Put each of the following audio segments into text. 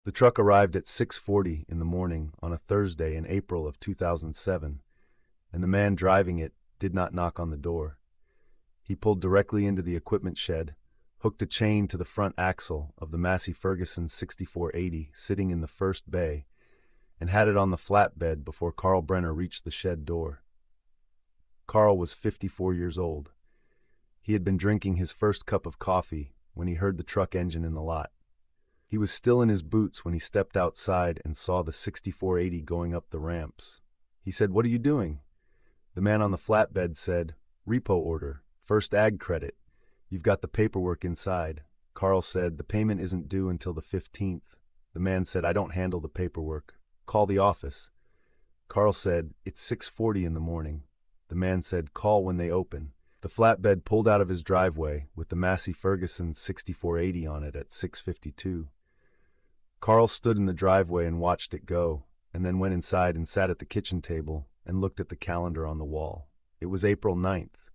The truck arrived at 6:40 in the morning on a Thursday in April of 2007, and the man driving it did not knock on the door. He pulled directly into the equipment shed, hooked a chain to the front axle of the Massey Ferguson 6480 sitting in the first bay, and had it on the flatbed before Carl Brenner reached the shed door. Carl was 54 years old. He had been drinking his first cup of coffee when he heard the truck engine in the lot. He was still in his boots when he stepped outside and saw the 6480 going up the ramps. He said, "What are you doing?" The man on the flatbed said, "Repo order, first ag credit. You've got the paperwork inside." Carl said, "The payment isn't due until the 15th. The man said, "I don't handle the paperwork. Call the office." Carl said, "It's 6:40 in the morning." The man said, "Call when they open." The flatbed pulled out of his driveway with the Massey Ferguson 6480 on it at 6:52. Carl stood in the driveway and watched it go, and then went inside and sat at the kitchen table and looked at the calendar on the wall. It was April 9th.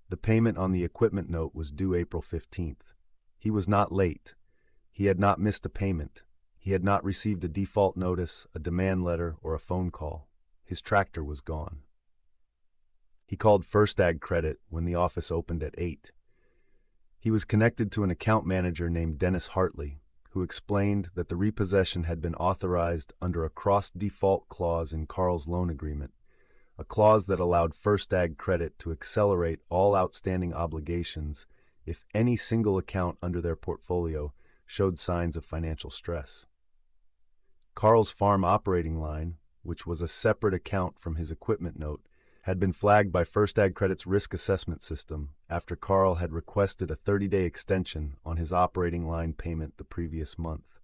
The payment on the equipment note was due April 15th. He was not late. He had not missed a payment. He had not received a default notice, a demand letter, or a phone call. His tractor was gone. He called First Ag Credit when the office opened at 8. He was connected to an account manager named Dennis Hartley, who explained that the repossession had been authorized under a cross-default clause in Carl's loan agreement, a clause that allowed First Ag Credit to accelerate all outstanding obligations if any single account under their portfolio showed signs of financial stress. Carl's farm operating line, which was a separate account from his equipment note, had been flagged by First Ag Credit's risk assessment system after Carl had requested a 30-day extension on his operating line payment the previous month.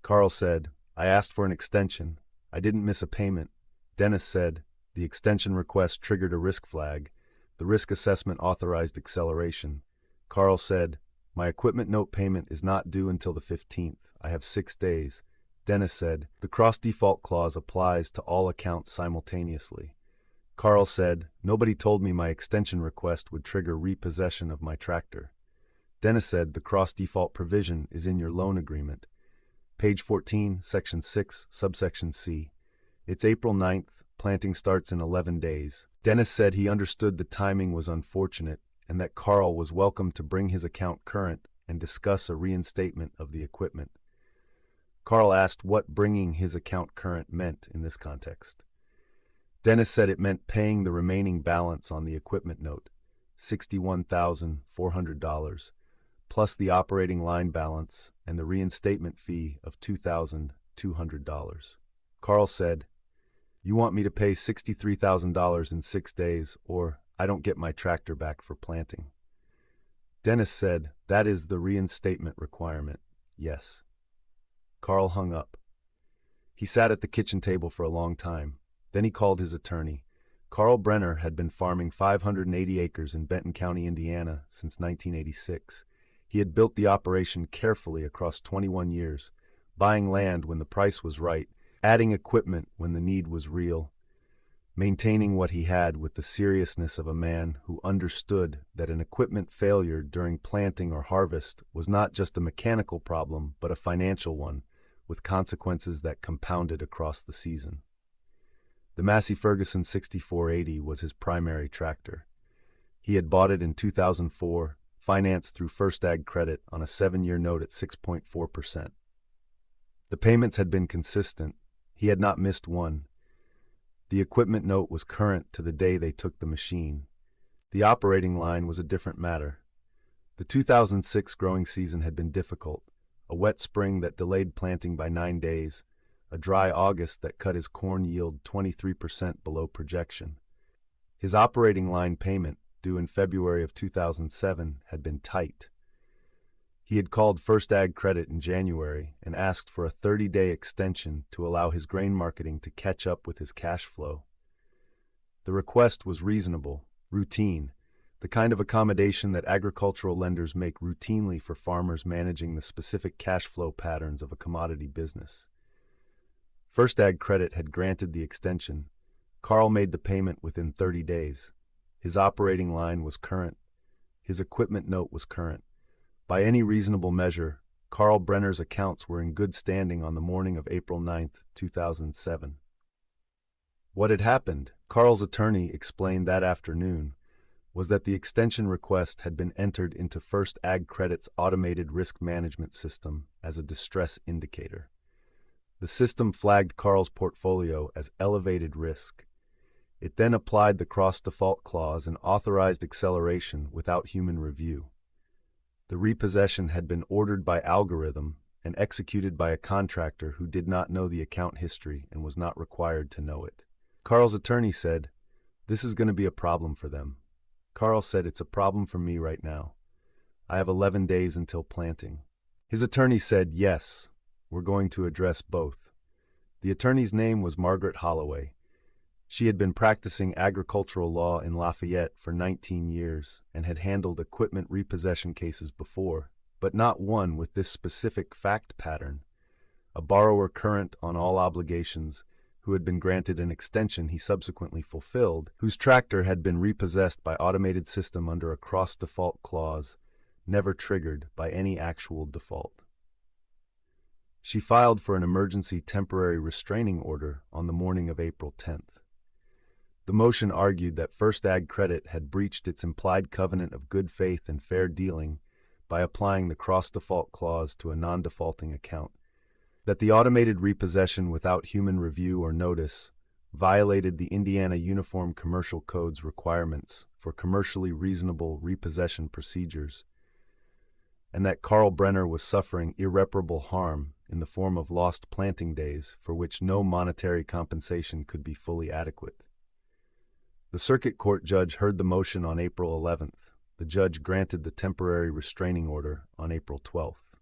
Carl said, "I asked for an extension. I didn't miss a payment." Dennis said, "The extension request triggered a risk flag. The risk assessment authorized acceleration." Carl said, "My equipment note payment is not due until the 15th. I have 6 days." Dennis said, "The cross-default clause applies to all accounts simultaneously." Carl said, "Nobody told me my extension request would trigger repossession of my tractor." Dennis said, "The cross-default provision is in your loan agreement. Page 14, Section 6, subsection C. It's April 9th. Planting starts in 11 days. Dennis said he understood the timing was unfortunate and that Carl was welcome to bring his account current and discuss a reinstatement of the equipment. Carl asked what bringing his account current meant in this context. Dennis said it meant paying the remaining balance on the equipment note, $61,400, plus the operating line balance and the reinstatement fee of $2,200. Carl said, "You want me to pay $63,000 in 6 days, or I don't get my tractor back for planting." Dennis said, "That is the reinstatement requirement, yes." Carl hung up. He sat at the kitchen table for a long time. Then he called his attorney. Carl Brenner had been farming 580 acres in Benton County, Indiana, since 1986. He had built the operation carefully across 21 years, buying land when the price was right, adding equipment when the need was real, maintaining what he had with the seriousness of a man who understood that an equipment failure during planting or harvest was not just a mechanical problem, but a financial one, with consequences that compounded across the season. The Massey Ferguson 6480 was his primary tractor. He had bought it in 2004, financed through First Ag Credit on a 7-year note at 6.4%. The payments had been consistent. He had not missed one. The equipment note was current to the day they took the machine. The operating line was a different matter. The 2006 growing season had been difficult, a wet spring that delayed planting by 9 days, a dry August that cut his corn yield 23% below projection. His operating line payment, due in February of 2007, had been tight. He had called First Ag Credit in January and asked for a 30-day extension to allow his grain marketing to catch up with his cash flow. The request was reasonable, routine, the kind of accommodation that agricultural lenders make routinely for farmers managing the specific cash flow patterns of a commodity business. First Ag Credit had granted the extension. Carl made the payment within 30 days. His operating line was current. His equipment note was current. By any reasonable measure, Carl Brenner's accounts were in good standing on the morning of April 9, 2007. What had happened, Carl's attorney explained that afternoon, was that the extension request had been entered into First Ag Credit's automated risk management system as a distress indicator. The system flagged Carl's portfolio as elevated risk. It then applied the cross-default clause and authorized acceleration without human review. The repossession had been ordered by algorithm and executed by a contractor who did not know the account history and was not required to know it. Carl's attorney said, "This is going to be a problem for them." Carl said, "It's a problem for me right now. I have 11 days until planting." His attorney said, "Yes, we're going to address both." The attorney's name was Margaret Holloway. She had been practicing agricultural law in Lafayette for 19 years and had handled equipment repossession cases before, but not one with this specific fact pattern. A borrower current on all obligations, who had been granted an extension he subsequently fulfilled, whose tractor had been repossessed by automated system under a cross-default clause, never triggered by any actual default. She filed for an emergency temporary restraining order on the morning of April 10th. The motion argued that First Ag Credit had breached its implied covenant of good faith and fair dealing by applying the cross-default clause to a non-defaulting account, that the automated repossession without human review or notice violated the Indiana Uniform Commercial Code's requirements for commercially reasonable repossession procedures, and that Carl Brenner was suffering irreparable harm in the form of lost planting days for which no monetary compensation could be fully adequate. The circuit court judge heard the motion on April 11th. The judge granted the temporary restraining order on April 12th.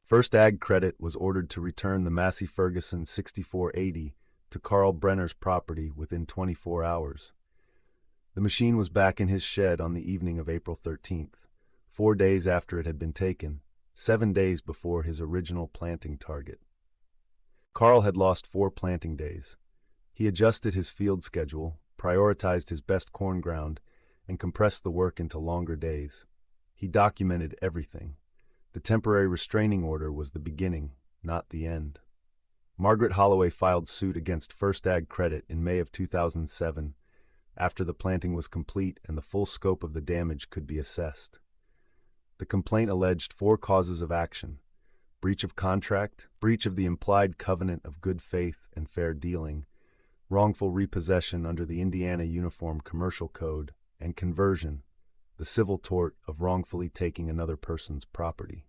First Ag Credit was ordered to return the Massey Ferguson 6480 to Carl Brenner's property within 24 hours. The machine was back in his shed on the evening of April 13th, 4 days after it had been taken, 7 days before his original planting target. Carl had lost 4 planting days. He adjusted his field schedule, prioritized his best corn ground, and compressed the work into longer days. He documented everything. The temporary restraining order was the beginning, not the end. Margaret Holloway filed suit against First Ag Credit in May of 2007, after the planting was complete and the full scope of the damage could be assessed. The complaint alleged 4 causes of action: breach of contract, breach of the implied covenant of good faith and fair dealing, wrongful repossession under the Indiana Uniform Commercial Code, and conversion, the civil tort of wrongfully taking another person's property.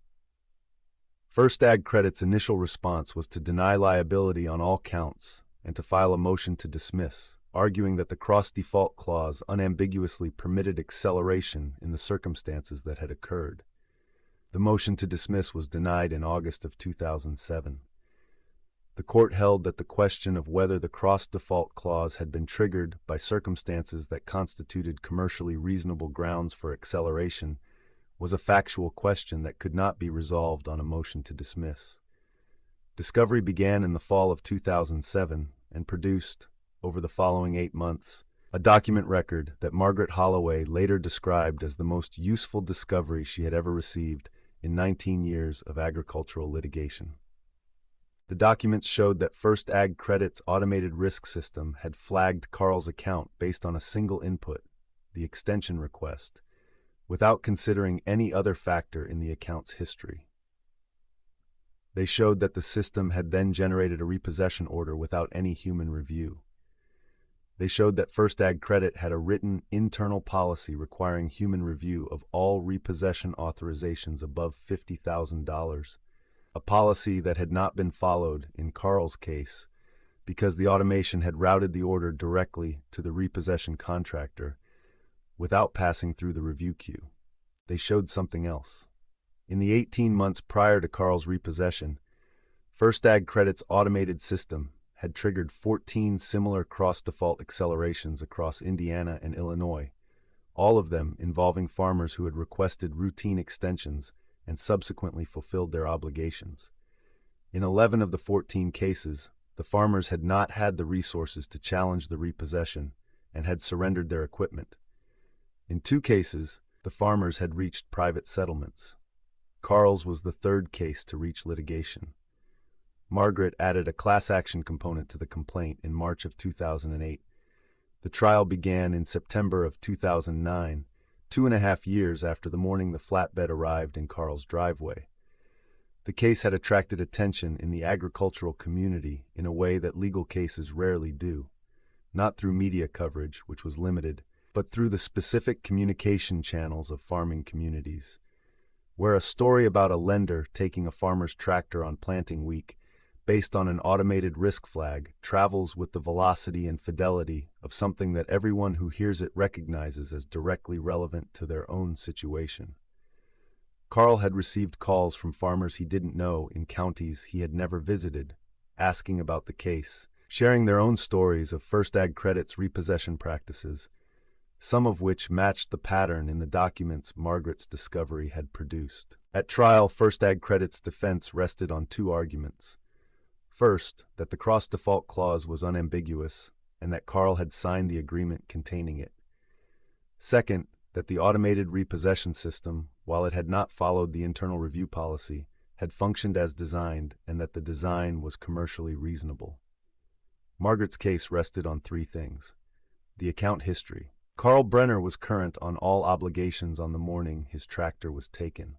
First Ag Credit's initial response was to deny liability on all counts and to file a motion to dismiss, arguing that the cross-default clause unambiguously permitted acceleration in the circumstances that had occurred. The motion to dismiss was denied in August of 2007. The court held that the question of whether the cross-default clause had been triggered by circumstances that constituted commercially reasonable grounds for acceleration was a factual question that could not be resolved on a motion to dismiss. Discovery began in the fall of 2007 and produced, over the following 8 months, a document record that Margaret Holloway later described as the most useful discovery she had ever received in 19 years of agricultural litigation. The documents showed that First Ag Credit's automated risk system had flagged Carl's account based on a single input, the extension request, without considering any other factor in the account's history. They showed that the system had then generated a repossession order without any human review. They showed that First Ag Credit had a written internal policy requiring human review of all repossession authorizations above $50,000, a policy that had not been followed in Carl's case because the automation had routed the order directly to the repossession contractor without passing through the review queue. They showed something else. In the 18 months prior to Carl's repossession, First Ag Credit's automated system had triggered 14 similar cross-default accelerations across Indiana and Illinois, all of them involving farmers who had requested routine extensions and subsequently fulfilled their obligations. In 11 of the 14 cases, the farmers had not had the resources to challenge the repossession and had surrendered their equipment. In 2 cases, the farmers had reached private settlements. Carl's was the third case to reach litigation. Margaret added a class action component to the complaint in March of 2008. The trial began in September of 2009, 2.5 years after the morning the flatbed arrived in Carl's driveway. The case had attracted attention in the agricultural community in a way that legal cases rarely do, not through media coverage, which was limited, but through the specific communication channels of farming communities, where a story about a lender taking a farmer's tractor on planting week based on an automated risk flag travels with the velocity and fidelity of something that everyone who hears it recognizes as directly relevant to their own situation. Carl had received calls from farmers he didn't know in counties he had never visited, asking about the case, sharing their own stories of First Ag Credit's repossession practices, some of which matched the pattern in the documents Margaret's discovery had produced. At trial, First Ag Credit's defense rested on two arguments. First, that the cross-default clause was unambiguous and that Carl had signed the agreement containing it. Second, that the automated repossession system, while it had not followed the internal review policy, had functioned as designed and that the design was commercially reasonable. Margaret's case rested on three things. The account history. Carl Brenner was current on all obligations on the morning his tractor was taken.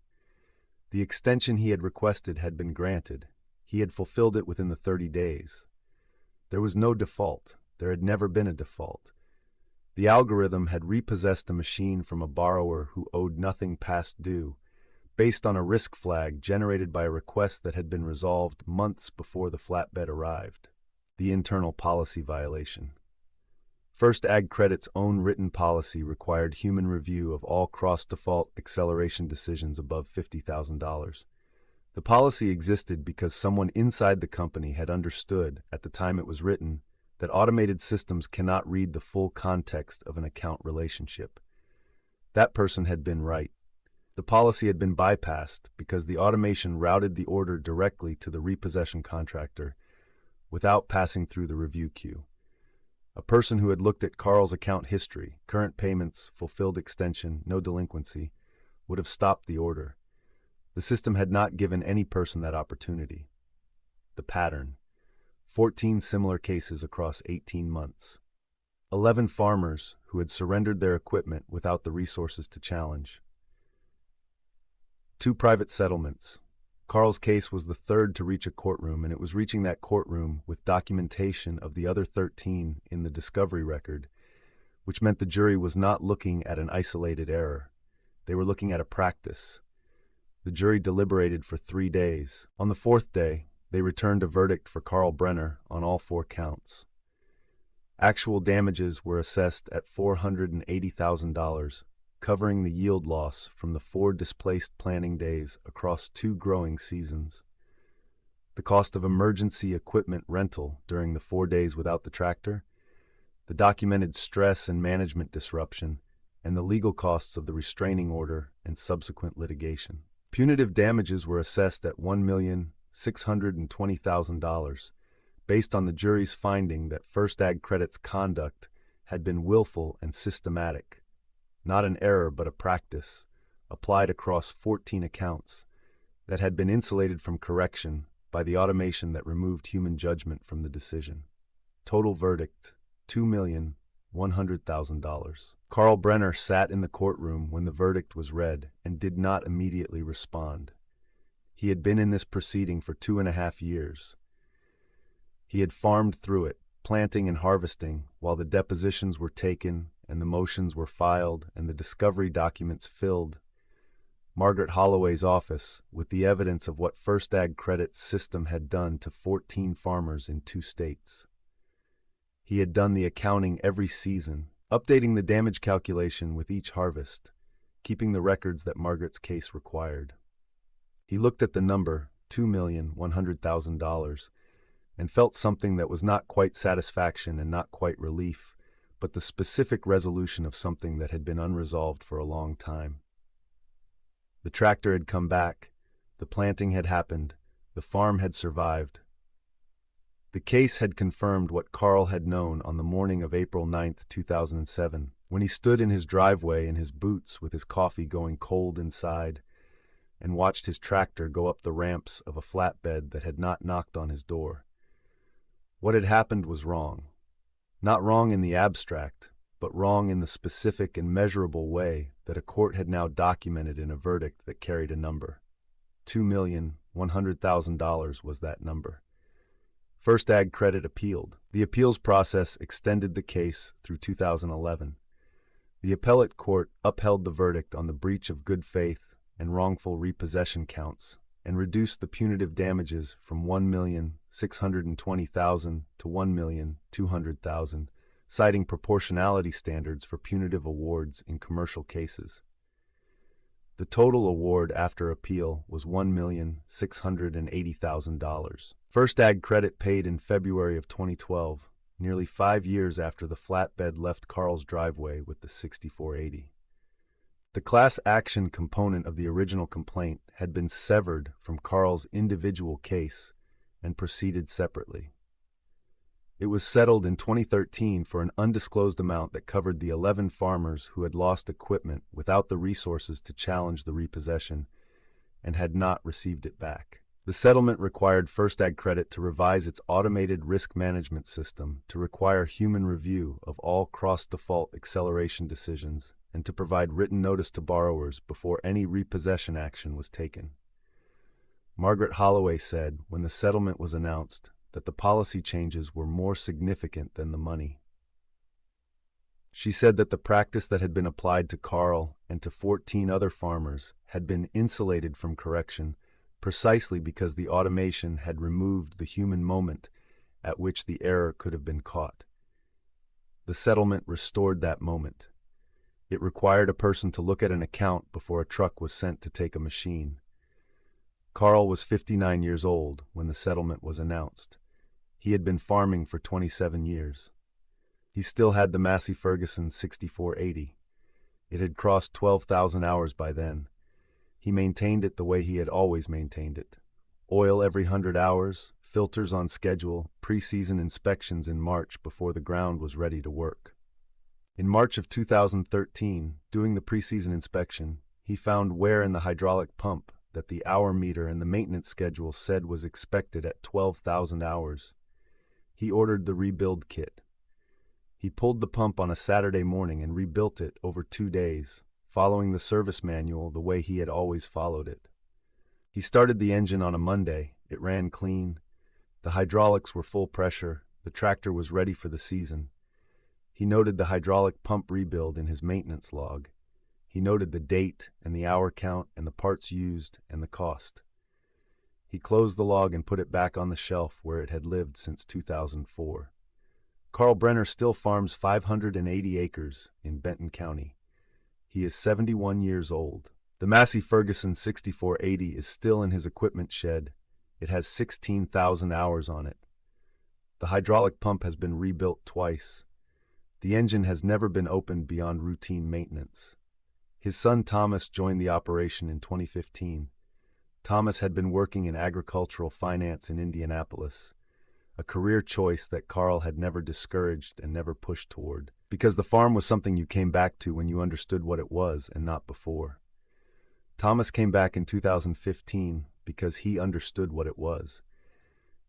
The extension he had requested had been granted. He had fulfilled it within the 30 days. There was no default. There had never been a default. The algorithm had repossessed a machine from a borrower who owed nothing past due, based on a risk flag generated by a request that had been resolved months before the flatbed arrived. The internal policy violation. First Ag Credit's own written policy required human review of all cross-default acceleration decisions above $50,000. The policy existed because someone inside the company had understood, at the time it was written, that automated systems cannot read the full context of an account relationship. That person had been right. The policy had been bypassed because the automation routed the order directly to the repossession contractor without passing through the review queue. A person who had looked at Carl's account history, current payments, fulfilled extension, no delinquency, would have stopped the order. The system had not given any person that opportunity. The pattern. 14 similar cases across 18 months. 11 farmers who had surrendered their equipment without the resources to challenge. 2 private settlements. Carl's case was the third to reach a courtroom, and it was reaching that courtroom with documentation of the other 13 in the discovery record, which meant the jury was not looking at an isolated error. They were looking at a practice. The jury deliberated for 3 days. On the 4th day, they returned a verdict for Carl Brenner on all 4 counts. Actual damages were assessed at $480,000, covering the yield loss from the 4 displaced planting days across 2 growing seasons. The cost of emergency equipment rental during the 4 days without the tractor, the documented stress and management disruption, and the legal costs of the restraining order and subsequent litigation. Punitive damages were assessed at $1,620,000, based on the jury's finding that First Ag Credit's conduct had been willful and systematic, not an error but a practice, applied across 14 accounts, that had been insulated from correction by the automation that removed human judgment from the decision. Total verdict, $2,100,000. Carl Brenner sat in the courtroom when the verdict was read and did not immediately respond. He had been in this proceeding for 2.5 years. He had farmed through it, planting and harvesting, while the depositions were taken and the motions were filed and the discovery documents filled Margaret Holloway's office with the evidence of what First Ag Credit's system had done to 14 farmers in 2 states. He had done the accounting every season, updating the damage calculation with each harvest, keeping the records that Margaret's case required. He looked at the number, $2,100,000, and felt something that was not quite satisfaction and not quite relief, but the specific resolution of something that had been unresolved for a long time. The tractor had come back, the planting had happened, the farm had survived. The case had confirmed what Carl had known on the morning of April 9, 2007, when he stood in his driveway in his boots with his coffee going cold inside, and watched his tractor go up the ramps of a flatbed that had not knocked on his door. What had happened was wrong. Not wrong in the abstract, but wrong in the specific and measurable way that a court had now documented in a verdict that carried a number. $2,100,000 was that number. First Ag Credit appealed. The appeals process extended the case through 2011. The appellate court upheld the verdict on the breach of good faith and wrongful repossession counts and reduced the punitive damages from $1,620,000 to $1,200,000, citing proportionality standards for punitive awards in commercial cases. The total award after appeal was $1,680,000. First Ag Credit paid in February of 2012, nearly 5 years after the flatbed left Carl's driveway with the 6480. The class action component of the original complaint had been severed from Carl's individual case and proceeded separately. It was settled in 2013 for an undisclosed amount that covered the 11 farmers who had lost equipment without the resources to challenge the repossession and had not received it back. The settlement required First Ag Credit to revise its automated risk management system to require human review of all cross-default acceleration decisions and to provide written notice to borrowers before any repossession action was taken. Margaret Holloway said when the settlement was announced that the policy changes were more significant than the money. She said that the practice that had been applied to Carl and to 14 other farmers had been insulated from correction precisely because the automation had removed the human moment at which the error could have been caught. The settlement restored that moment. It required a person to look at an account before a truck was sent to take a machine. Carl was 59 years old when the settlement was announced. He had been farming for 27 years. He still had the Massey Ferguson 6480. It had crossed 12,000 hours by then. He maintained it the way he had always maintained it. Oil every 100 hours, filters on schedule, pre-season inspections in March before the ground was ready to work. In March of 2013, doing the pre-season inspection, he found wear in the hydraulic pump that the hour meter and the maintenance schedule said was expected at 12,000 hours. He ordered the rebuild kit. He pulled the pump on a Saturday morning and rebuilt it over 2 days, following the service manual the way he had always followed it. He started the engine on a Monday. It ran clean. The hydraulics were full pressure. The tractor was ready for the season. He noted the hydraulic pump rebuild in his maintenance log. He noted the date and the hour count and the parts used and the cost. He closed the log and put it back on the shelf where it had lived since 2004. Carl Brenner still farms 580 acres in Benton County. He is 71 years old. The Massey Ferguson 6480 is still in his equipment shed. It has 16,000 hours on it. The hydraulic pump has been rebuilt twice. The engine has never been opened beyond routine maintenance. His son Thomas joined the operation in 2015. Thomas had been working in agricultural finance in Indianapolis, a career choice that Carl had never discouraged and never pushed toward, because the farm was something you came back to when you understood what it was and not before. Thomas came back in 2015 because he understood what it was.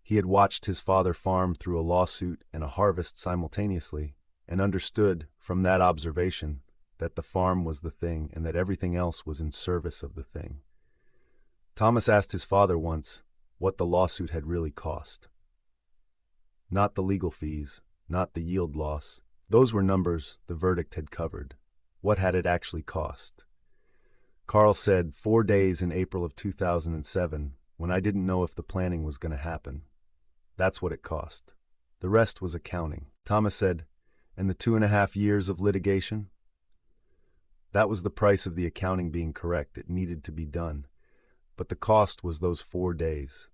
He had watched his father farm through a lawsuit and a harvest simultaneously and understood from that observation that the farm was the thing and that everything else was in service of the thing. Thomas asked his father once what the lawsuit had really cost. Not the legal fees, not the yield loss. Those were numbers the verdict had covered. What had it actually cost? Carl said 4 days in April of 2007 when I didn't know if the planning was going to happen. That's what it cost. The rest was accounting. Thomas said, and the 2.5 years of litigation? That was the price of the accounting being correct. It needed to be done. But the cost was those 4 days.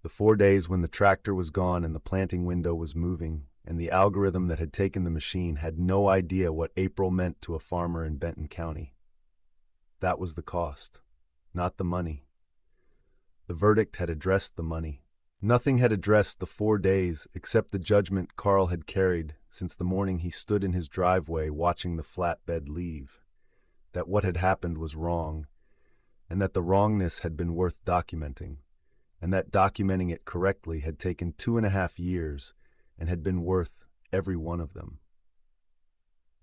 The 4 days when the tractor was gone and the planting window was moving, and the algorithm that had taken the machine had no idea what April meant to a farmer in Benton County. That was the cost, not the money. The verdict had addressed the money. Nothing had addressed the 4 days except the judgment Carl had carried since the morning he stood in his driveway watching the flatbed leave, that what had happened was wrong, and that the wrongness had been worth documenting, and that documenting it correctly had taken 2.5 years and had been worth every one of them.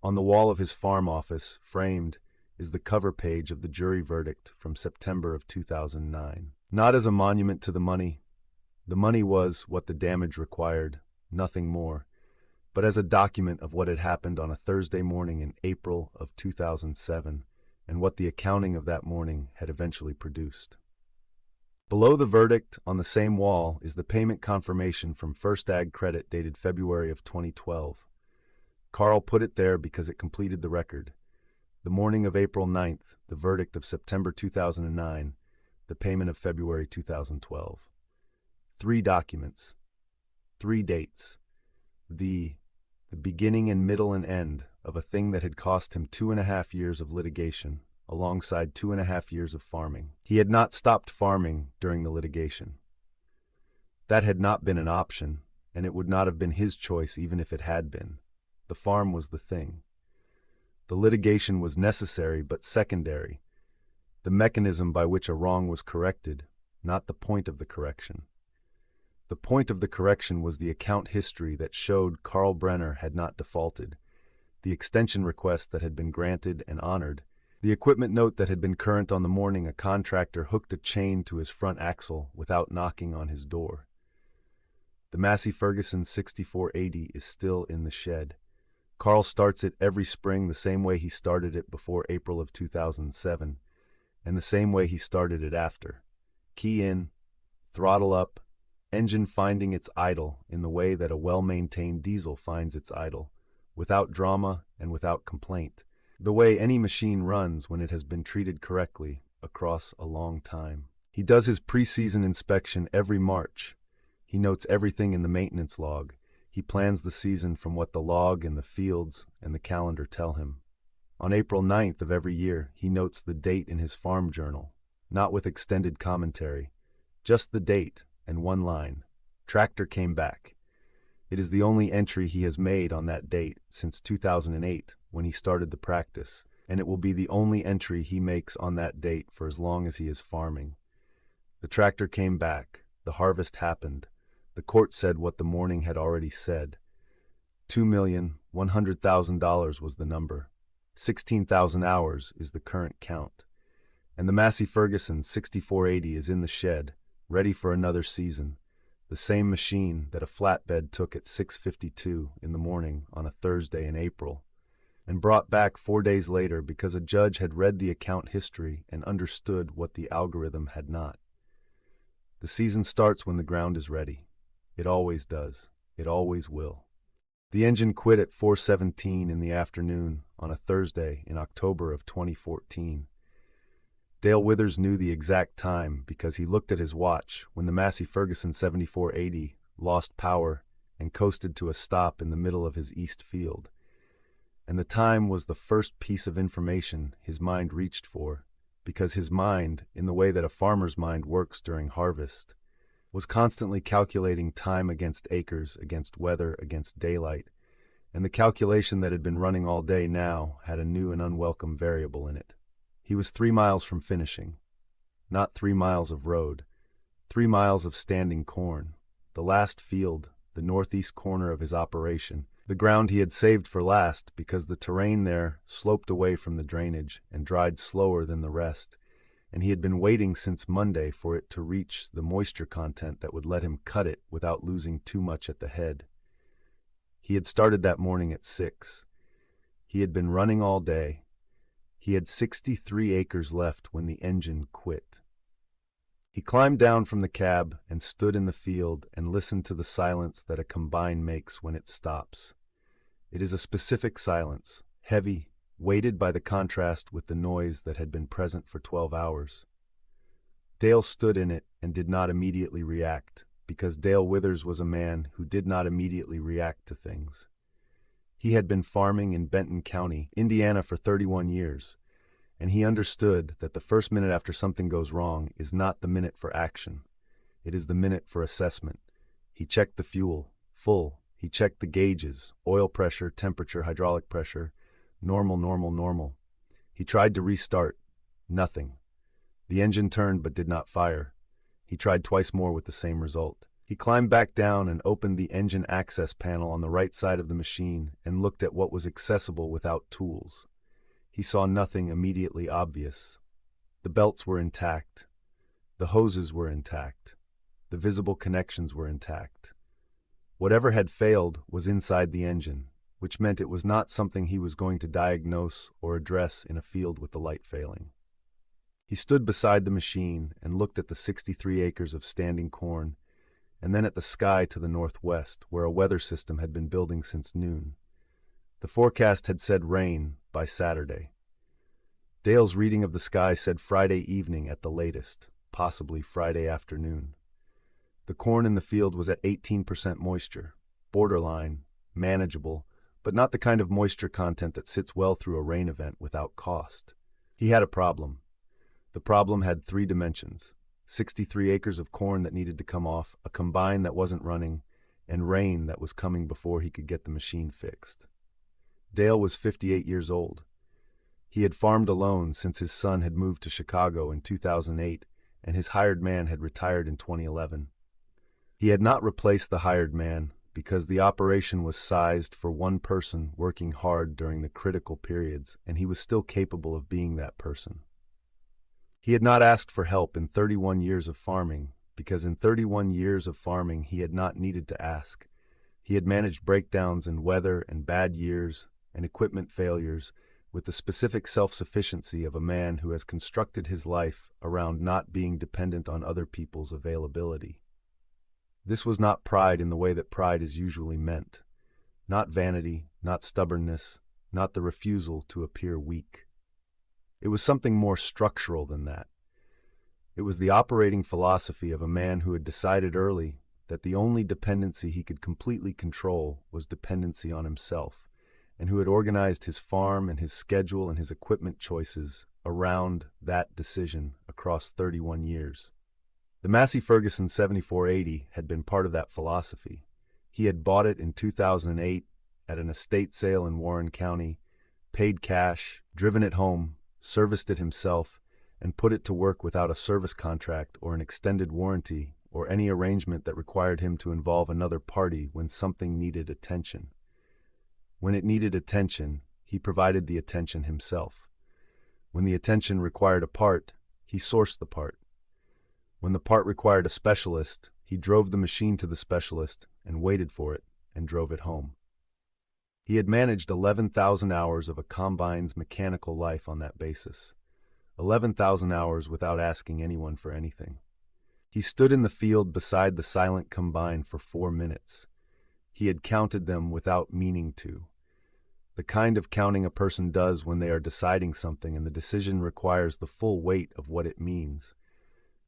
On the wall of his farm office, framed, is the cover page of the jury verdict from September of 2009. Not as a monument to the money was what the damage required, nothing more, but as a document of what had happened on a Thursday morning in April of 2007 and what the accounting of that morning had eventually produced. Below the verdict, on the same wall, is the payment confirmation from First Ag Credit dated February of 2012. Carl put it there because it completed the record. The morning of April 9th, the verdict of September 2009, the payment of February 2012. 3 documents, 3 dates, the beginning and middle and end of a thing that had cost him 2.5 years of litigation, alongside 2.5 years of farming. He had not stopped farming during the litigation. That had not been an option, and it would not have been his choice even if it had been. The farm was the thing. The litigation was necessary but secondary, the mechanism by which a wrong was corrected, not the point of the correction. The point of the correction was the account history that showed Carl Brenner had not defaulted, the extension request that had been granted and honored, the equipment note that had been current on the morning a contractor hooked a chain to his front axle without knocking on his door. The Massey Ferguson 6480 is still in the shed. Carl starts it every spring the same way he started it before April of 2007, and the same way he started it after. Key in, throttle up, engine finding its idle in the way that a well-maintained diesel finds its idle, without drama and without complaint, the way any machine runs when it has been treated correctly across a long time. He does his pre-season inspection every March. He notes everything in the maintenance log. He plans the season from what the log and the fields and the calendar tell him. On April 9th of every year, he notes the date in his farm journal, not with extended commentary, just the date and one line. Tractor came back. It is the only entry he has made on that date since 2008, when he started the practice, and it will be the only entry he makes on that date for as long as he is farming. The tractor came back. The harvest happened. The court said what the morning had already said. $2,100,000 was the number. 16,000 hours is the current count. And the Massey Ferguson 6480 is in the shed, ready for another season. The same machine that a flatbed took at 6:52 in the morning on a Thursday in April, and brought back 4 days later because a judge had read the account history and understood what the algorithm had not. The season starts when the ground is ready. It always does. It always will. The engine quit at 4:17 in the afternoon on a Thursday in October of 2014. Dale Withers knew the exact time because he looked at his watch when the Massey Ferguson 7480 lost power and coasted to a stop in the middle of his east field. And the time was the first piece of information his mind reached for, because his mind, in the way that a farmer's mind works during harvest, was constantly calculating time against acres, against weather, against daylight, and the calculation that had been running all day now had a new and unwelcome variable in it. He was 3 miles from finishing. Not 3 miles of road, 3 miles of standing corn, the last field, the northeast corner of his operation, the ground he had saved for last because the terrain there sloped away from the drainage and dried slower than the rest, and he had been waiting since Monday for it to reach the moisture content that would let him cut it without losing too much at the head. He had started that morning at 6. He had been running all day. He had 63 acres left when the engine quit. He climbed down from the cab and stood in the field and listened to the silence that a combine makes when it stops. It is a specific silence, heavy, weighted by the contrast with the noise that had been present for 12 hours. Dale stood in it and did not immediately react, because Dale Withers was a man who did not immediately react to things. He had been farming in Benton County, Indiana for 31 years, and he understood that the first minute after something goes wrong is not the minute for action. It is the minute for assessment. He checked the fuel, full. He checked the gauges, oil pressure, temperature, hydraulic pressure, normal, normal, normal. He tried to restart. Nothing. The engine turned but did not fire. He tried twice more with the same result. He climbed back down and opened the engine access panel on the right side of the machine and looked at what was accessible without tools. He saw nothing immediately obvious. The belts were intact. The hoses were intact. The visible connections were intact. Whatever had failed was inside the engine, which meant it was not something he was going to diagnose or address in a field with the light failing. He stood beside the machine and looked at the 63 acres of standing corn, and then at the sky to the northwest, where a weather system had been building since noon. The forecast had said rain by Saturday. Dale's reading of the sky said Friday evening at the latest, possibly Friday afternoon. The corn in the field was at 18% moisture, borderline, manageable, but not the kind of moisture content that sits well through a rain event without cost. He had a problem. The problem had 3 dimensions: 63 acres of corn that needed to come off, a combine that wasn't running, and rain that was coming before he could get the machine fixed. Dale was 58 years old. He had farmed alone since his son had moved to Chicago in 2008, and his hired man had retired in 2011. He had not replaced the hired man because the operation was sized for one person working hard during the critical periods, and he was still capable of being that person. He had not asked for help in 31 years of farming, because in 31 years of farming he had not needed to ask. He had managed breakdowns in weather and bad years and equipment failures with the specific self-sufficiency of a man who has constructed his life around not being dependent on other people's availability. This was not pride in the way that pride is usually meant. Not vanity, not stubbornness, not the refusal to appear weak. It was something more structural than that. It was the operating philosophy of a man who had decided early that the only dependency he could completely control was dependency on himself, and who had organized his farm and his schedule and his equipment choices around that decision across 31 years. The Massey Ferguson 7480 had been part of that philosophy. He had bought it in 2008 at an estate sale in Warren County, paid cash, driven it home, serviced it himself, and put it to work without a service contract or an extended warranty or any arrangement that required him to involve another party when something needed attention. When it needed attention, he provided the attention himself. When the attention required a part, he sourced the part. When the part required a specialist, he drove the machine to the specialist and waited for it and drove it home. He had managed 11,000 hours of a combine's mechanical life on that basis. 11,000 hours without asking anyone for anything. He stood in the field beside the silent combine for 4 minutes. He had counted them without meaning to. The kind of counting a person does when they are deciding something and the decision requires the full weight of what it means.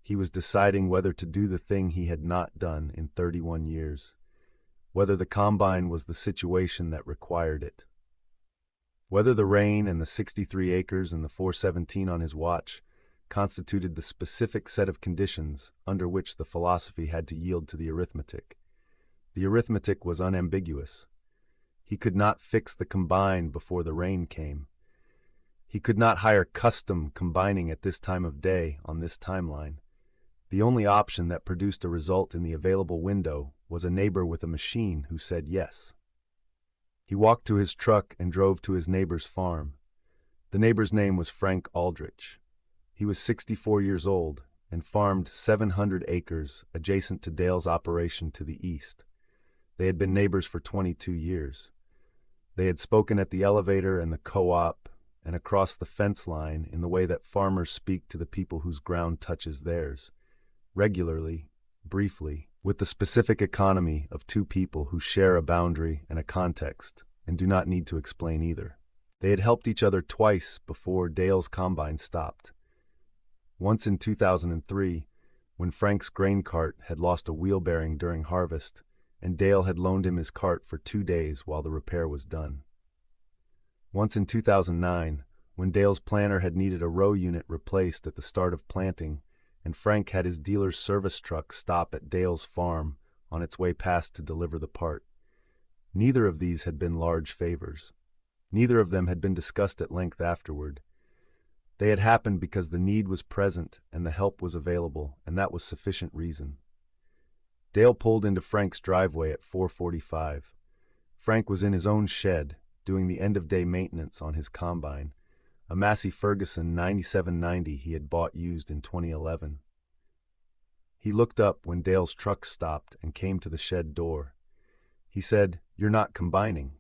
He was deciding whether to do the thing he had not done in 31 years, whether the combine was the situation that required it. Whether the rain and the 63 acres and the 417 on his watch constituted the specific set of conditions under which the philosophy had to yield to the arithmetic. The arithmetic was unambiguous. He could not fix the combine before the rain came. He could not hire custom combining at this time of day on this timeline. The only option that produced a result in the available window was a neighbor with a machine who said yes. He walked to his truck and drove to his neighbor's farm. The neighbor's name was Frank Aldrich. He was 64 years old and farmed 700 acres adjacent to Dale's operation to the east. They had been neighbors for 22 years. They had spoken at the elevator and the co-op and across the fence line in the way that farmers speak to the people whose ground touches theirs, regularly, briefly, with the specific economy of two people who share a boundary and a context and do not need to explain either. They had helped each other twice before Dale's combine stopped. Once in 2003, when Frank's grain cart had lost a wheel bearing during harvest, and Dale had loaned him his cart for 2 days while the repair was done. Once in 2009, when Dale's planter had needed a row unit replaced at the start of planting, and Frank had his dealer's service truck stop at Dale's farm on its way past to deliver the part. Neither of these had been large favors. Neither of them had been discussed at length afterward. They had happened because the need was present and the help was available, and that was sufficient reason. Dale pulled into Frank's driveway at 4:45. Frank was in his own shed, doing the end-of-day maintenance on his combine, a Massey Ferguson 9790 he had bought used in 2011. He looked up when Dale's truck stopped and came to the shed door. He said, "You're not combining."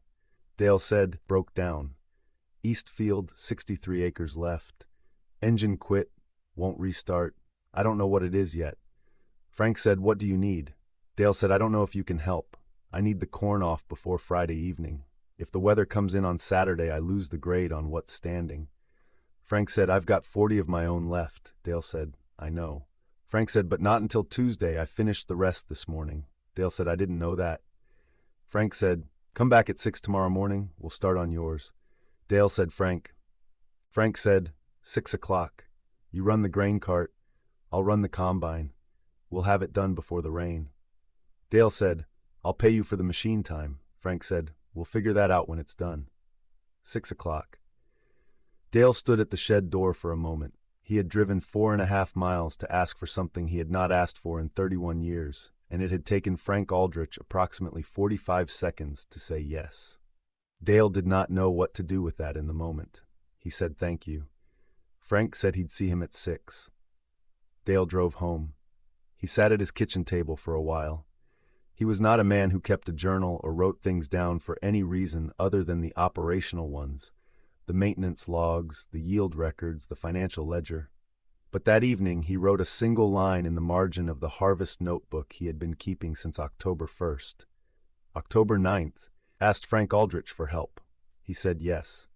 Dale said, "Broke down. East field, 63 acres left. Engine quit, won't restart. I don't know what it is yet." Frank said, "What do you need?" Dale said, "I don't know if you can help. I need the corn off before Friday evening. If the weather comes in on Saturday, I lose the grade on what's standing." Frank said, "I've got 40 of my own left." Dale said, "I know." Frank said, "But not until Tuesday. I finished the rest this morning." Dale said, "I didn't know that." Frank said, "Come back at 6 tomorrow morning. We'll start on yours." Dale said, Frank said, 6 o'clock. You run the grain cart. I'll run the combine. We'll have it done before the rain." Dale said, "I'll pay you for the machine time." Frank said, "We'll figure that out when it's done." 6 o'clock. Dale stood at the shed door for a moment. He had driven 4.5 miles to ask for something he had not asked for in 31 years, and it had taken Frank Aldrich approximately 45 seconds to say yes. Dale did not know what to do with that in the moment. He said thank you. Frank said he'd see him at 6. Dale drove home. He sat at his kitchen table for a while. He was not a man who kept a journal or wrote things down for any reason other than the operational ones, the maintenance logs, the yield records, the financial ledger. But that evening he wrote a single line in the margin of the harvest notebook he had been keeping since October 1st. October 9th, asked Frank Aldrich for help. He said yes.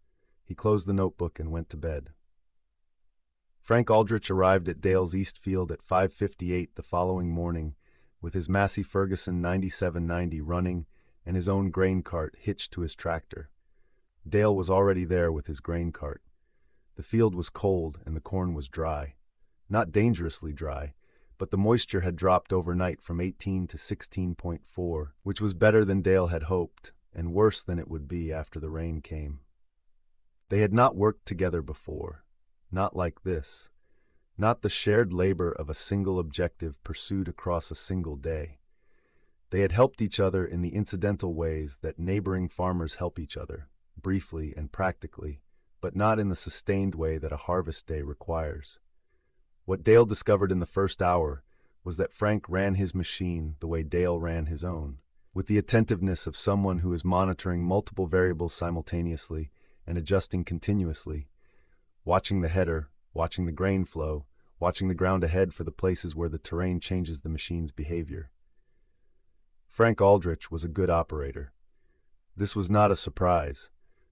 He closed the notebook and went to bed. Frank Aldrich arrived at Dale's East Field at 5:58 the following morning with his Massey Ferguson 9790 running and his own grain cart hitched to his tractor. Dale was already there with his grain cart. The field was cold and the corn was dry. Not dangerously dry, but the moisture had dropped overnight from 18 to 16.4, which was better than Dale had hoped, and worse than it would be after the rain came. They had not worked together before, not like this, not the shared labor of a single objective pursued across a single day. They had helped each other in the incidental ways that neighboring farmers help each other, briefly and practically, but not in the sustained way that a harvest day requires. What Dale discovered in the first hour was that Frank ran his machine the way Dale ran his own, with the attentiveness of someone who is monitoring multiple variables simultaneously and adjusting continuously, watching the header, watching the grain flow, watching the ground ahead for the places where the terrain changes the machine's behavior. Frank Aldrich was a good operator. This was not a surprise.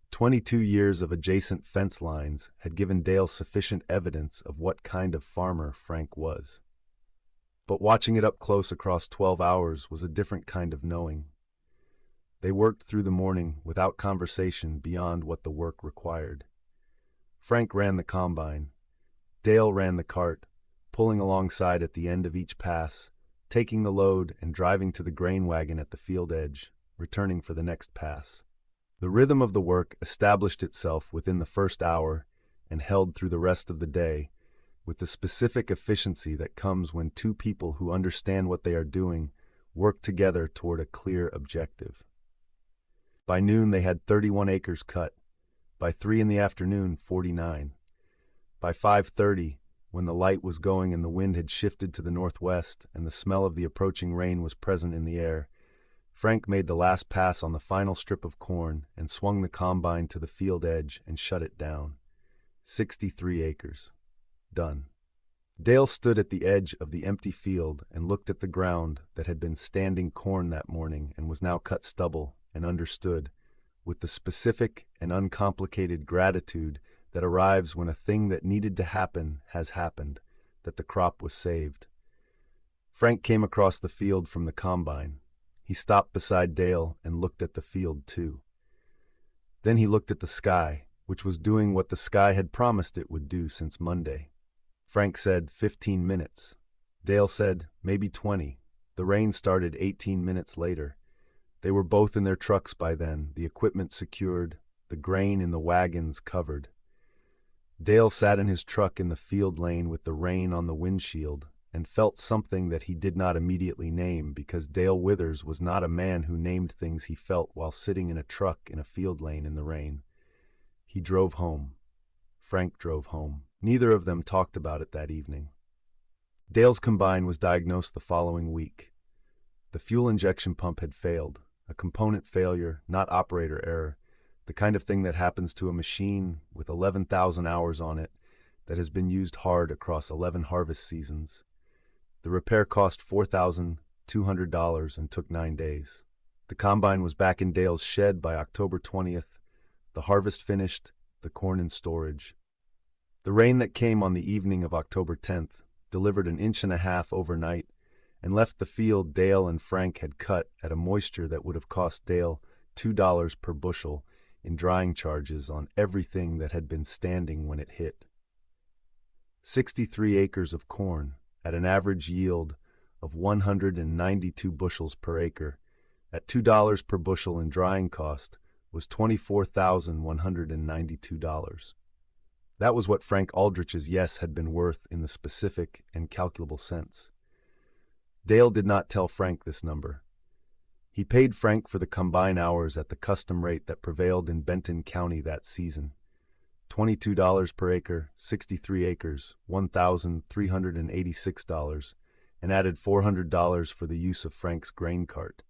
22 years of adjacent fence lines had given Dale sufficient evidence of what kind of farmer Frank was. But watching it up close across 12 hours was a different kind of knowing. They worked through the morning without conversation beyond what the work required. Frank ran the combine. Dale ran the cart, pulling alongside at the end of each pass, taking the load and driving to the grain wagon at the field edge, returning for the next pass. The rhythm of the work established itself within the first hour and held through the rest of the day, with the specific efficiency that comes when two people who understand what they are doing work together toward a clear objective. By noon they had 31 acres cut. By 3 in the afternoon, 49. By 5:30, when the light was going and the wind had shifted to the northwest and the smell of the approaching rain was present in the air, Frank made the last pass on the final strip of corn and swung the combine to the field edge and shut it down. 63 acres. Done. Dale stood at the edge of the empty field and looked at the ground that had been standing corn that morning and was now cut stubble, and understood, with the specific and uncomplicated gratitude that arrives when a thing that needed to happen has happened, that the crop was saved. Frank came across the field from the combine. He stopped beside Dale and looked at the field too. Then he looked at the sky, which was doing what the sky had promised it would do since Monday. Frank said 15 minutes. Dale said maybe 20. The rain started 18 minutes later. They were both in their trucks by then, the equipment secured, the grain in the wagons covered. Dale sat in his truck in the field lane with the rain on the windshield and felt something that he did not immediately name because Dale Withers was not a man who named things he felt while sitting in a truck in a field lane in the rain. He drove home. Frank drove home. Neither of them talked about it that evening. Dale's combine was diagnosed the following week. The fuel injection pump had failed, a component failure, not operator error, the kind of thing that happens to a machine with 11,000 hours on it that has been used hard across 11 harvest seasons. The repair cost $4,200 and took 9 days. The combine was back in Dale's shed by October 20th, the harvest finished, the corn in storage. The rain that came on the evening of October 10th delivered an inch and a half overnight and left the field Dale and Frank had cut at a moisture that would have cost Dale $2 per bushel in drying charges on everything that had been standing when it hit. 63 acres of corn at an average yield of 192 bushels per acre at $2 per bushel in drying cost was $24,192. That was what Frank Aldrich's yes had been worth in the specific and calculable sense. Dale did not tell Frank this number. He paid Frank for the combine hours at the custom rate that prevailed in Benton County that season. $22 per acre, 63 acres, $1,386, and added $400 for the use of Frank's grain cart.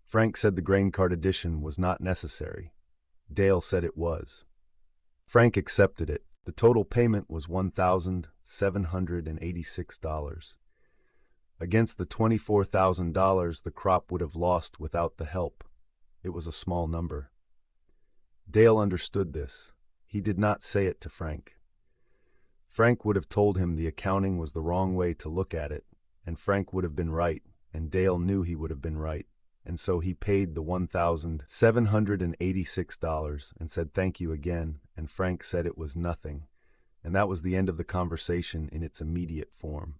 Frank said the grain cart addition was not necessary. Dale said it was. Frank accepted it. The total payment was $1,786. Against the $24,000 the crop would have lost without the help. It was a small number. Dale understood this. He did not say it to Frank. Frank would have told him the accounting was the wrong way to look at it, and Frank would have been right, and Dale knew he would have been right, and so he paid the $1,786 and said thank you again, and Frank said it was nothing, and that was the end of the conversation in its immediate form.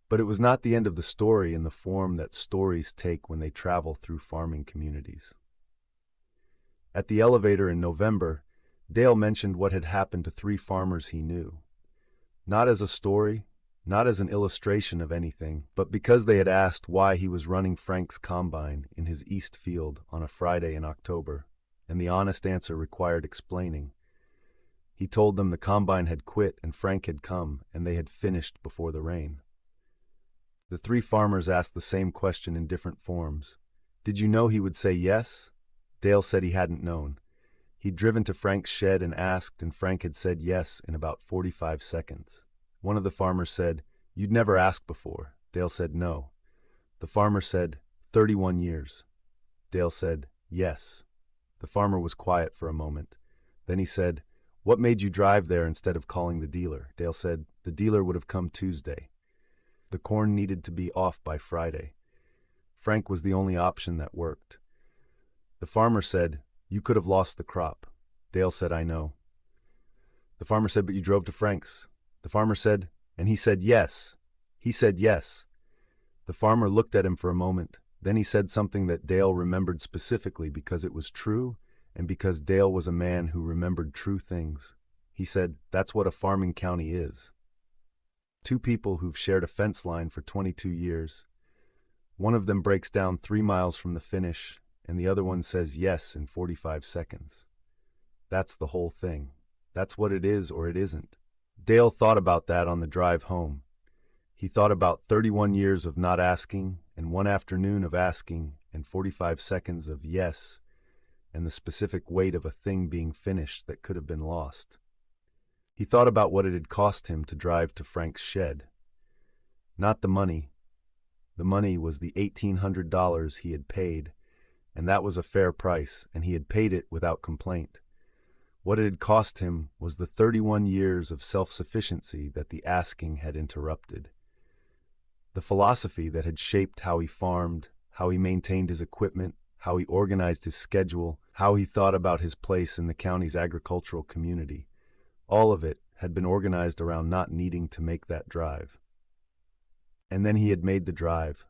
But it was not the end of the story in the form that stories take when they travel through farming communities. At the elevator in November, Dale mentioned what had happened to 3 farmers he knew. Not as a story, not as an illustration of anything, but because they had asked why he was running Frank's combine in his east field on a Friday in October, and the honest answer required explaining. He told them the combine had quit and Frank had come, and they had finished before the rain. The 3 farmers asked the same question in different forms. Did you know he would say yes? Dale said he hadn't known. He'd driven to Frank's shed and asked, and Frank had said yes in about 45 seconds. One of the farmers said, "You'd never asked before." Dale said no. The farmer said, 31 years. Dale said, yes. The farmer was quiet for a moment. Then he said, "What made you drive there instead of calling the dealer?" Dale said, "The dealer would have come Tuesday. The corn needed to be off by Friday. Frank was the only option that worked." The farmer said, "You could have lost the crop." Dale said, "I know." The farmer said, "But you drove to Frank's." The farmer said, "And he said yes. He said yes." The farmer looked at him for a moment. Then he said something that Dale remembered specifically because it was true and because Dale was a man who remembered true things. He said, "That's what a farming county is. 2 people who've shared a fence line for 22 years. One of them breaks down 3 miles from the finish, and the other one says yes in 45 seconds. That's the whole thing. That's what it is or it isn't." Dale thought about that on the drive home. He thought about 31 years of not asking, and 1 afternoon of asking, and 45 seconds of yes, and the specific weight of a thing being finished that could have been lost. He thought about what it had cost him to drive to Frank's shed. Not the money. The money was the $1,800 he had paid, and that was a fair price, and he had paid it without complaint. What it had cost him was the 31 years of self-sufficiency that the asking had interrupted. The philosophy that had shaped how he farmed, how he maintained his equipment, how he organized his schedule, how he thought about his place in the county's agricultural community. All of it had been organized around not needing to make that drive. And then he had made the drive,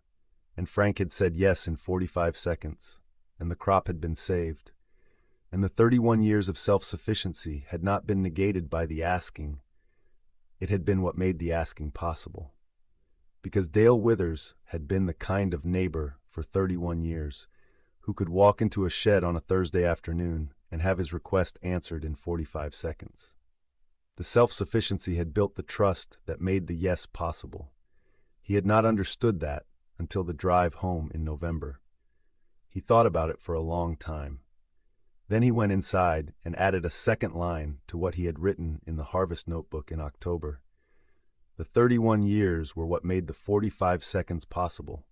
and Frank had said yes in 45 seconds, and the crop had been saved. And the 31 years of self-sufficiency had not been negated by the asking. It had been what made the asking possible. Because Dale Withers had been the kind of neighbor for 31 years who could walk into a shed on a Thursday afternoon and have his request answered in 45 seconds. The self-sufficiency had built the trust that made the yes possible. He had not understood that until the drive home in November. He thought about it for a long time. Then he went inside and added a second line to what he had written in the Harvest Notebook in October. The 31 years were what made the 45 seconds possible.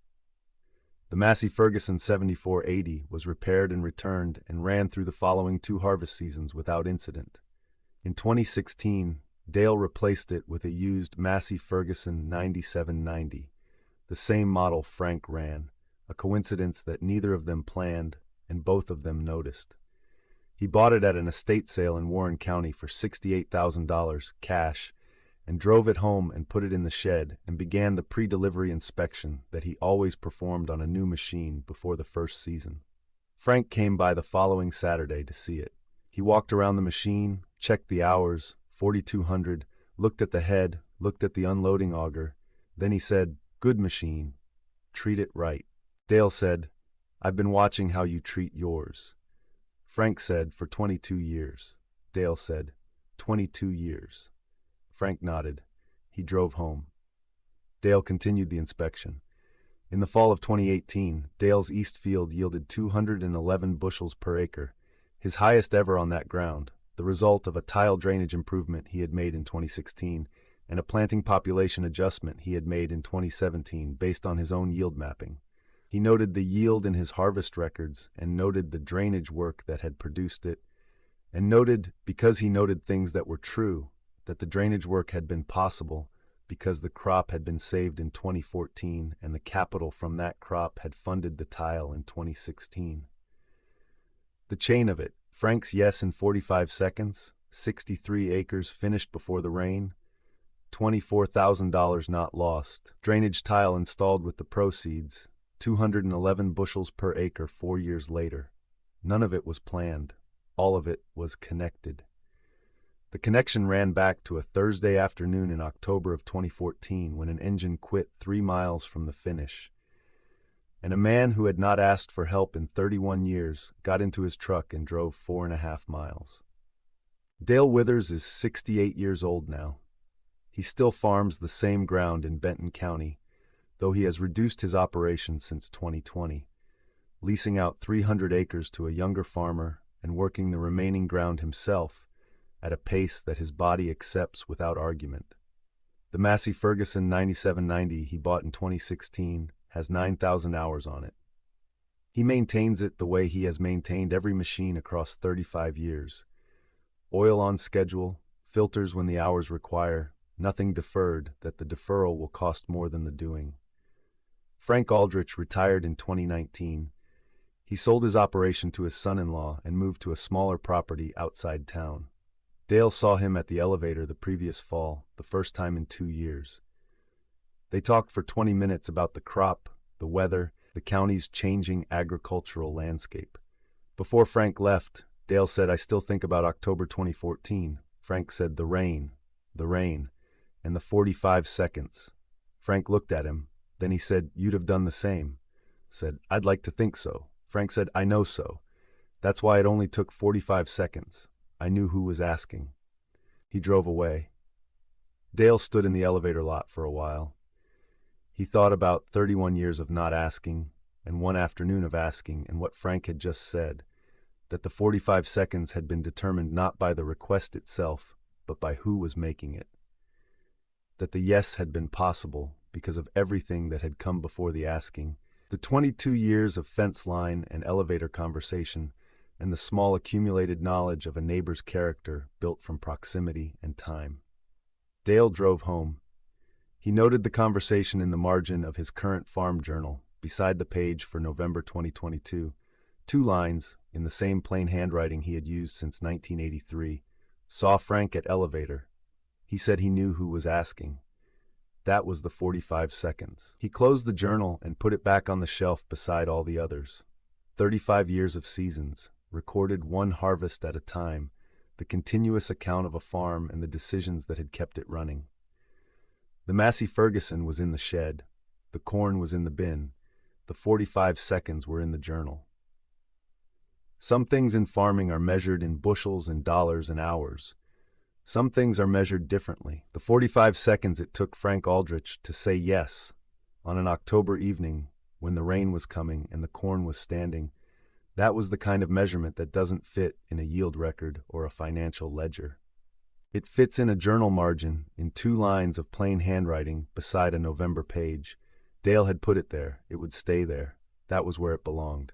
The Massey Ferguson 7480 was repaired and returned and ran through the following 2 harvest seasons without incident. In 2016, Dale replaced it with a used Massey Ferguson 9790, the same model Frank ran, a coincidence that neither of them planned and both of them noticed. He bought it at an estate sale in Warren County for $68,000 cash and drove it home and put it in the shed and began the pre-delivery inspection that he always performed on a new machine before the first season. Frank came by the following Saturday to see it. He walked around the machine, checked the hours, 4,200, looked at the head, looked at the unloading auger. Then he said, "Good machine. Treat it right." Dale said, "I've been watching how you treat yours." Frank said, "For 22 years. Dale said, 22 years. Frank nodded. He drove home. Dale continued the inspection. In the fall of 2018, Dale's east field yielded 211 bushels per acre, his highest ever on that ground, the result of a tile drainage improvement he had made in 2016 and a planting population adjustment he had made in 2017 based on his own yield mapping. He noted the yield in his harvest records and noted the drainage work that had produced it, and noted, because he noted things that were true, that the drainage work had been possible because the crop had been saved in 2014 and the capital from that crop had funded the tile in 2016. The chain of it, Frank's yes in 45 seconds, 63 acres finished before the rain, $24,000 not lost, drainage tile installed with the proceeds, 211 bushels per acre 4 years later. None of it was planned. All of it was connected. The connection ran back to a Thursday afternoon in October of 2014 when an engine quit 3 miles from the finish. And a man who had not asked for help in 31 years got into his truck and drove 4.5 miles. Dale Withers is 68 years old now. He still farms the same ground in Benton County, though he has reduced his operation since 2020, leasing out 300 acres to a younger farmer and working the remaining ground himself at a pace that his body accepts without argument. The Massey Ferguson 9790 he bought in 2016 has 9,000 hours on it. He maintains it the way he has maintained every machine across 35 years. Oil on schedule, filters when the hours require, nothing deferred that the deferral will cost more than the doing. Frank Aldrich retired in 2019. He sold his operation to his son-in-law and moved to a smaller property outside town. Dale saw him at the elevator the previous fall, the first time in 2 years. They talked for 20 minutes about the crop, the weather, the county's changing agricultural landscape. Before Frank left, Dale said, "I still think about October 2014. Frank said, the rain, and the 45 seconds. Frank looked at him. Then he said, "You'd have done the same." Said, "I'd like to think so." Frank said, "I know so. That's why it only took 45 seconds. I knew who was asking." He drove away. Dale stood in the elevator lot for a while. He thought about 31 years of not asking, and 1 afternoon of asking, and what Frank had just said, that the 45 seconds had been determined not by the request itself, but by who was making it. That the yes had been possible because of everything that had come before the asking, the 22 years of fence line and elevator conversation, and the small accumulated knowledge of a neighbor's character built from proximity and time. Dale drove home. He noted the conversation in the margin of his current farm journal, beside the page for November 2022. 2 lines, in the same plain handwriting he had used since 1983. Saw Frank at elevator. He said he knew who was asking. That was the 45 seconds. He closed the journal and put it back on the shelf beside all the others. 35 years of seasons. recorded one harvest at a time, the continuous account of a farm and the decisions that had kept it running. The Massey Ferguson was in the shed, the corn was in the bin, the 45 seconds were in the journal. Some things in farming are measured in bushels and dollars and hours. Some things are measured differently. The 45 seconds it took Frank Aldrich to say yes on an October evening when the rain was coming and the corn was standing, that was the kind of measurement that doesn't fit in a yield record or a financial ledger. It fits in a journal margin in 2 lines of plain handwriting beside a November page. Dale had put it there. It would stay there. That was where it belonged.